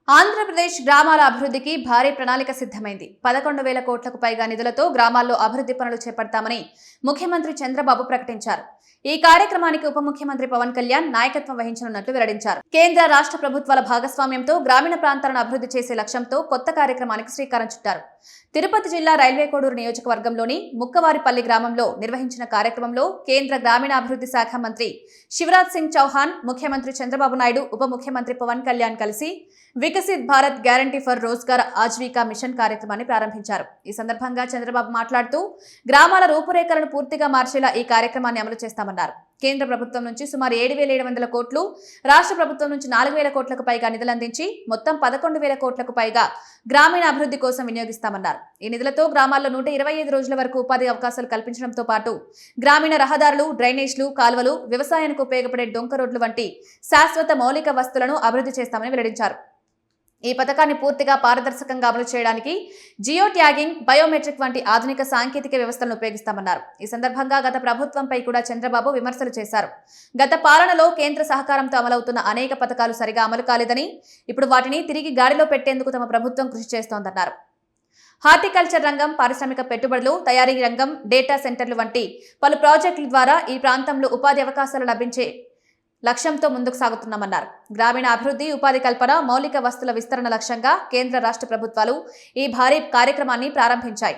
ఆంధ్రప్రదేశ్ గ్రామాల అభివృద్ధికి భారీ ప్రణాళిక సిద్ధమైంది. 11,000 కోట్లకు పైగా నిధులతో గ్రామాల్లో అభివృద్ధి పనులు చేపడతామని ముఖ్యమంత్రి చంద్రబాబు ప్రకటించారు. ఈ కార్యక్రమానికి ఉప ముఖ్యమంత్రి పవన్ కళ్యాణ్ నాయకత్వం వహించనున్నట్లు వెల్లడించారు. కేంద్ర రాష్ట్ర ప్రభుత్వాల భాగస్వామ్యంతో గ్రామీణ ప్రాంతాలను అభివృద్ధి చేసే లక్ష్యంతో కొత్త కార్యక్రమానికి శ్రీకారం చుట్టారు. తిరుపతి జిల్లా రైల్వే కోడూరు నియోజకవర్గంలోని ముక్కవారిపల్లి గ్రామంలో నిర్వహించిన కార్యక్రమంలో కేంద్ర గ్రామీణాభివృద్ధి శాఖ మంత్రి శివరాజ్ సింగ్ చౌహాన్, ముఖ్యమంత్రి చంద్రబాబు నాయుడు, ఉప ముఖ్యమంత్రి పవన్ కళ్యాణ్ కలిసి Viksit Bharat guarantee for Rozgar Ajeevika mission కార్యక్రమాన్ని ప్రారంభించారు. ఈ సందర్భంగా చంద్రబాబు మాట్లాడుతూ గ్రామాల రూపురేఖలను పూర్తిగా మార్చేలా ఈ కార్యక్రమాన్ని అమలు చేస్తామన్నారు. కేంద్ర ప్రభుత్వం నుంచి సుమారు 7,700 కోట్లు, రాష్ట్ర ప్రభుత్వం నుంచి 4,000 కోట్లకు పైగా నిధులు అందించి మొత్తం 11,000 కోట్లకు పైగా గ్రామీణ అభివృద్ధి కోసం వినియోగిస్తామన్నారు. ఈ నిధులతో గ్రామాల్లో 125 రోజుల వరకు ఉపాధి అవకాశాలు కల్పించడంతో పాటు గ్రామీణ రహదారులు, డ్రైనేజ్లు, కాలువలు, వ్యవసాయానికి ఉపయోగపడే డొంక రోడ్లు వంటి శాశ్వత మౌలిక వస్తువులను అభివృద్ధి చేస్తామని వెల్లడించారు. ఈ పథకాన్ని పూర్తిగా పారదర్శకంగా అమలు చేయడానికి జియో ట్యాగింగ్, బయోమెట్రిక్ వంటి ఆధునిక సాంకేతిక వ్యవస్థలను ఉపయోగిస్తామన్నారు. ఈ సందర్భంగా గత ప్రభుత్వంపై కూడా చంద్రబాబు విమర్శలు చేశారు. గత పాలనలో కేంద్ర సహకారంతో అమలవుతున్న అనేక పథకాలు సరిగా అమలు కాలేదని, ఇప్పుడు వాటిని తిరిగి గాడిలో పెట్టేందుకు తమ ప్రభుత్వం కృషి చేస్తోందన్నారు. హార్టికల్చర్ రంగం, పారిశ్రామిక పెట్టుబడులు, తయారీ రంగం, డేటా సెంటర్లు వంటి పలు ప్రాజెక్టుల ద్వారా ఈ ప్రాంతంలో ఉపాధి అవకాశాలు లభించే లక్ష్యంతో ముందుకు సాగుతున్నామన్నారు. గ్రామీణ అభివృద్ధి, ఉపాధి కల్పన, మౌలిక వస్తువుల విస్తరణ లక్ష్యంగా కేంద్ర రాష్ట్ర ప్రభుత్వాలు ఈ భారీ కార్యక్రమాన్ని ప్రారంభించాయి.